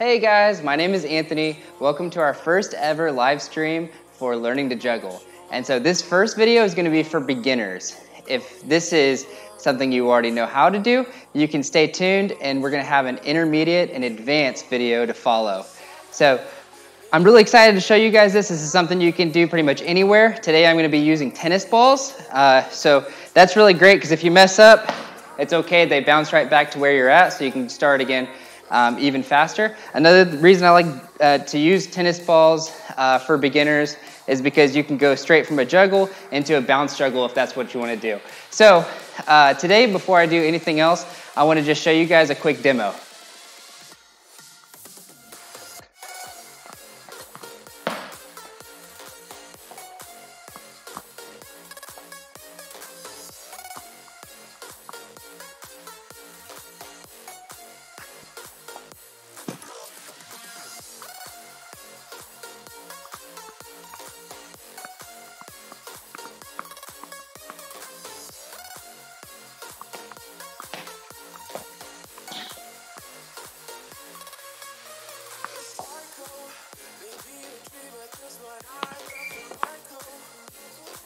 Hey guys, my name is Anthony. Welcome to our first ever live stream for learning to juggle. And so this first video is going to be for beginners. If this is something you already know how to do, you can stay tuned and we're going to have an intermediate and advanced video to follow. So I'm really excited to show you guys this. This is something you can do pretty much anywhere. Today I'm going to be using tennis balls. So that's really great because if you mess up, it's okay. They bounce right back to where you're at so you can start again even faster. Another reason I like to use tennis balls for beginners is because you can go straight from a juggle into a bounce juggle if that's what you want to do. So today, before I do anything else, I want to just show you guys a quick demo.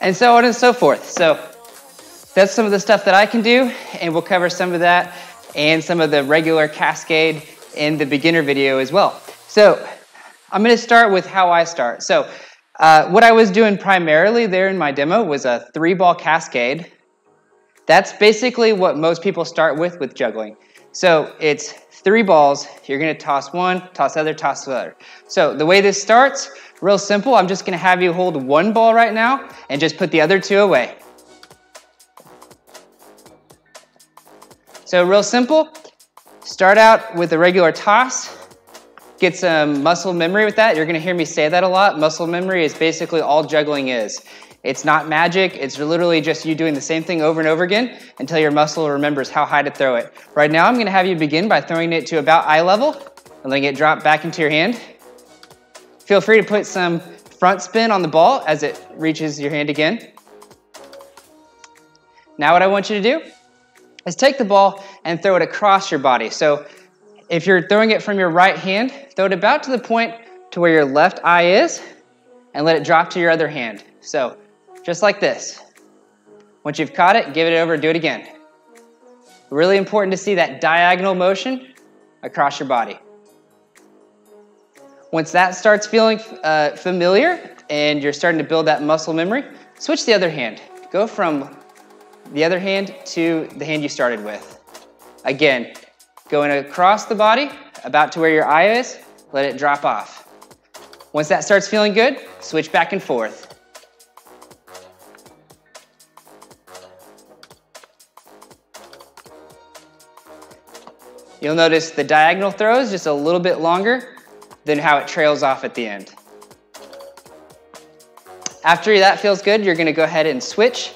And so on and so forth. So that's some of the stuff that I can do, and we'll cover some of that and some of the regular cascade in the beginner video as well. So I'm going to start with how I start. So what I was doing primarily there in my demo was a 3-ball cascade. That's basically what most people start with juggling. So it's 3 balls. You're going to toss one, toss the other, toss the other. So the way this starts, real simple. I'm just going to have you hold 1 ball right now and just put the other 2 away. So real simple. Start out with a regular toss. Get some muscle memory with that. You're going to hear me say that a lot. Muscle memory is basically all juggling is. It's not magic. It's literally just you doing the same thing over and over again until your muscle remembers how high to throw it. Right now, I'm going to have you begin by throwing it to about eye level and letting it drop back into your hand. Feel free to put some front spin on the ball as it reaches your hand again. Now what I want you to do is take the ball and throw it across your body. So if you're throwing it from your right hand, throw it about to the point to where your left eye is and let it drop to your other hand. So just like this. Once you've caught it, give it over, do it again. Really important to see that diagonal motion across your body. Once that starts feeling familiar and you're starting to build that muscle memory, switch the other hand. Go from the other hand to the hand you started with. Again, going across the body, about to where your eye is, let it drop off. Once that starts feeling good, switch back and forth. You'll notice the diagonal throw is just a little bit longer than how it trails off at the end. After that feels good, you're going to go ahead and switch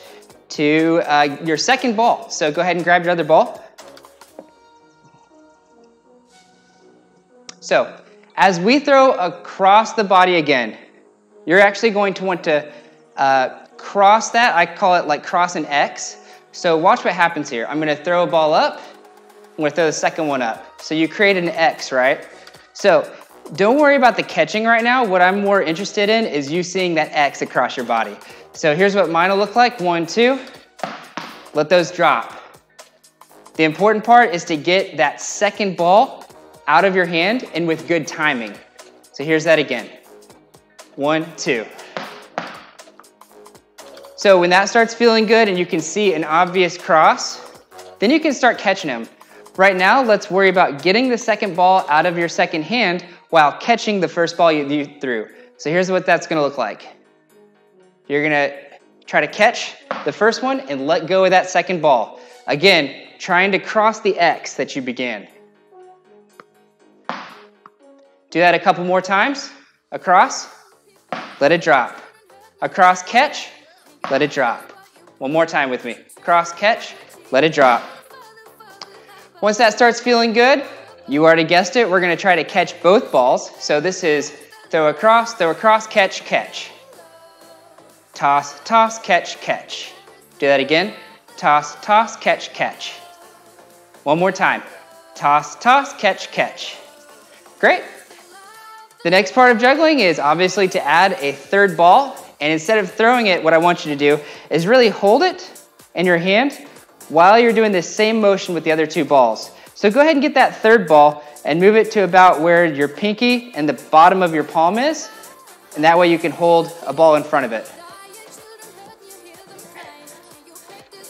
to your second ball. So go ahead and grab your other ball. So as we throw across the body again, you're actually going to want to cross that. I call it like cross an X. So watch what happens here. I'm going to throw a ball up. I'm going to throw the second one up. So you create an X, right? So don't worry about the catching right now. What I'm more interested in is you seeing that X across your body. So here's what mine will look like. 1, 2. Let those drop. The important part is to get that second ball out of your hand and with good timing. So here's that again. 1, 2. So when that starts feeling good and you can see an obvious cross, then you can start catching them. Right now, let's worry about getting the second ball out of your second hand while catching the first ball you threw. So here's what that's going to look like. You're going to try to catch the first one and let go of that second ball. Again, trying to cross the X that you began. Do that a couple more times. Across, let it drop. Across, catch, let it drop. One more time with me. Cross, catch, let it drop. Once that starts feeling good, you already guessed it, we're going to try to catch both balls. So this is throw across, catch, catch. Toss, toss, catch, catch. Do that again. Toss, toss, catch, catch. One more time. Toss, toss, catch, catch. Great. The next part of juggling is obviously to add a third ball. And instead of throwing it, what I want you to do is really hold it in your hand while you're doing the same motion with the other two balls. So go ahead and get that third ball and move it to about where your pinky and the bottom of your palm is. And that way you can hold a ball in front of it.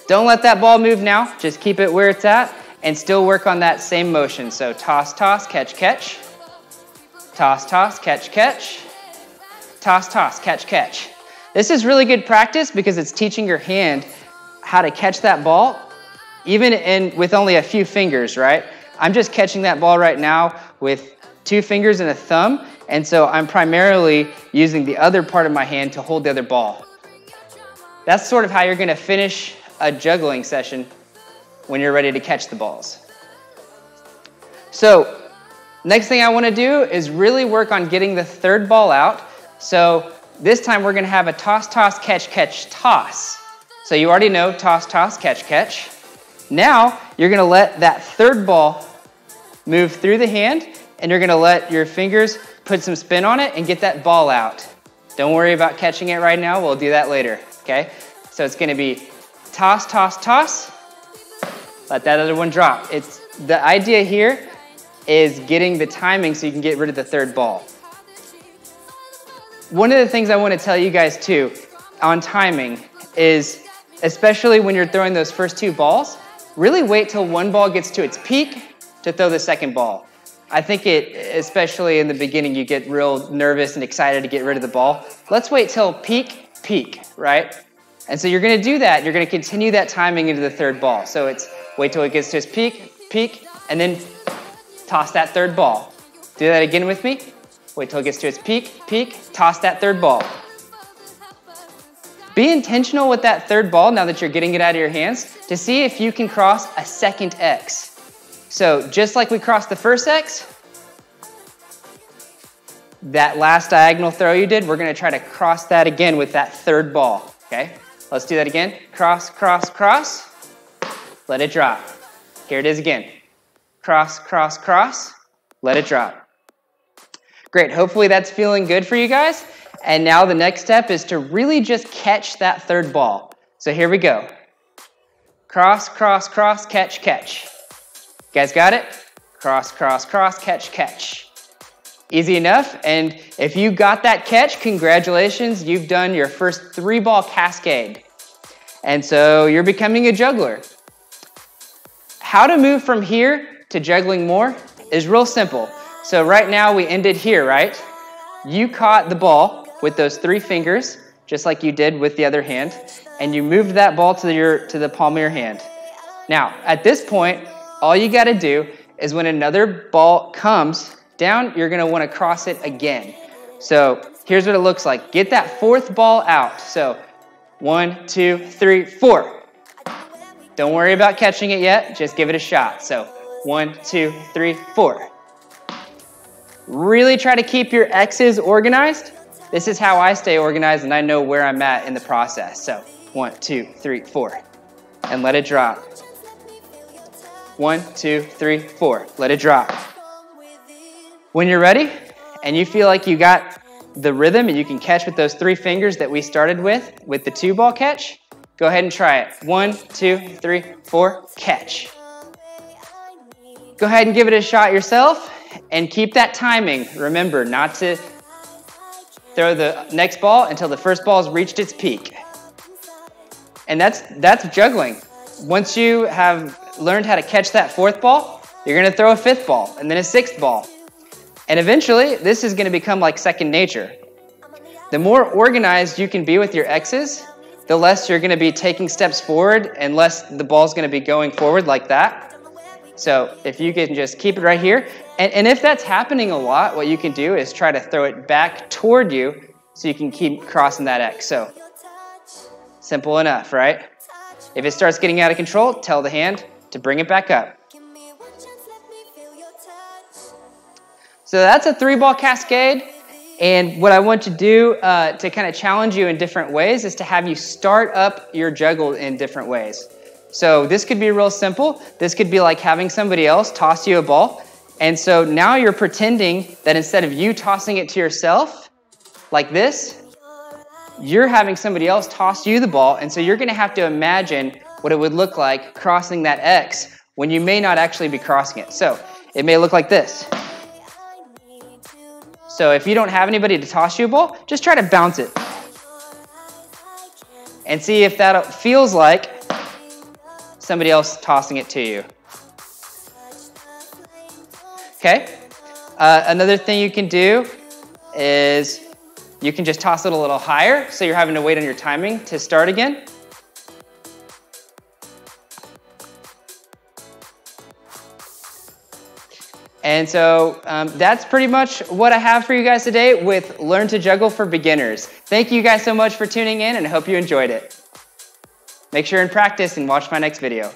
Don't let that ball move now. Just keep it where it's at and still work on that same motion. So toss, toss, catch, catch. Toss, toss, catch, catch. Toss, toss, catch, catch. This is really good practice because it's teaching your hand how to catch that ball, even with only a few fingers, right? I'm just catching that ball right now with 2 fingers and a thumb, and so I'm primarily using the other part of my hand to hold the other ball. That's sort of how you're going to finish a juggling session when you're ready to catch the balls. So, next thing I want to do is really work on getting the third ball out. So this time we're going to have a toss, toss, catch, catch, toss. So you already know toss, toss, catch, catch. Now you're going to let that third ball move through the hand, and you're going to let your fingers put some spin on it and get that ball out. Don't worry about catching it right now. We'll do that later, okay? So it's going to be toss, toss, toss. Let that other one drop. The idea here is getting the timing so you can get rid of the third ball. One of the things I want to tell you guys too on timing is, especially when you're throwing those first 2 balls, really wait till one ball gets to its peak to throw the second ball. I think especially in the beginning, you get real nervous and excited to get rid of the ball. Let's wait till peak, peak, right? And so you're going to do that. You're going to continue that timing into the third ball. So it's wait till it gets to its peak, peak, and then toss that third ball. Do that again with me. Wait till it gets to its peak, peak, toss that third ball. Be intentional with that third ball now that you're getting it out of your hands to see if you can cross a second X. So just like we crossed the first X, that last diagonal throw you did, we're going to try to cross that again with that third ball. Okay, let's do that again. Cross, cross, cross. Let it drop. Here it is again. Cross, cross, cross. Let it drop. Great, hopefully that's feeling good for you guys. And now the next step is to really just catch that third ball. So here we go. Cross, cross, cross, catch, catch. You guys got it? Cross, cross, cross, catch, catch. Easy enough. And if you got that catch, congratulations, you've done your first 3-ball cascade. And so you're becoming a juggler. How to move from here to juggling more is real simple. So right now we ended here, right? You caught the ball with those 3 fingers, just like you did with the other hand, and you moved that ball to the palm of your hand. Now, at this point, all you got to do is when another ball comes down, you're going to want to cross it again. So here's what it looks like. Get that 4th ball out. So 1, 2, 3, 4. Don't worry about catching it yet. Just give it a shot. So 1, 2, 3, 4. Really try to keep your X's organized. This is how I stay organized and I know where I'm at in the process. So 1, 2, 3, 4. And let it drop. 1, 2, 3, 4. Let it drop. When you're ready and you feel like you got the rhythm and you can catch with those 3 fingers that we started with the 2-ball catch, go ahead and try it. 1, 2, 3, 4, catch. Go ahead and give it a shot yourself and keep that timing. Remember not to throw the next ball until the first ball has reached its peak. And that's juggling. Once you have learned how to catch that 4th ball, you're going to throw a 5th ball and then a 6th ball. And eventually, this is going to become like second nature. The more organized you can be with your X's, the less you're going to be taking steps forward and less the ball's going to be going forward like that. So if you can just keep it right here, and if that's happening a lot, what you can do is try to throw it back toward you so you can keep crossing that X. So simple enough, right? If it starts getting out of control, tell the hand to bring it back up. So that's a 3-ball cascade. And what I want to do to kind of challenge you in different ways is to have you start up your juggle in different ways. So this could be real simple. This could be like having somebody else toss you a ball And so now you're pretending that instead of you tossing it to yourself, like this, you're having somebody else toss you the ball, and so you're going to have to imagine what it would look like crossing that X when you may not actually be crossing it. So it may look like this. So if you don't have anybody to toss you a ball, just try to bounce it. And see if that feels like somebody else tossing it to you. Okay? Another thing you can do is you can just toss it a little higher, so you're having to wait on your timing to start again. And so that's pretty much what I have for you guys today with Learn to Juggle for Beginners. Thank you guys so much for tuning in, and I hope you enjoyed it. Make sure and practice and watch my next video.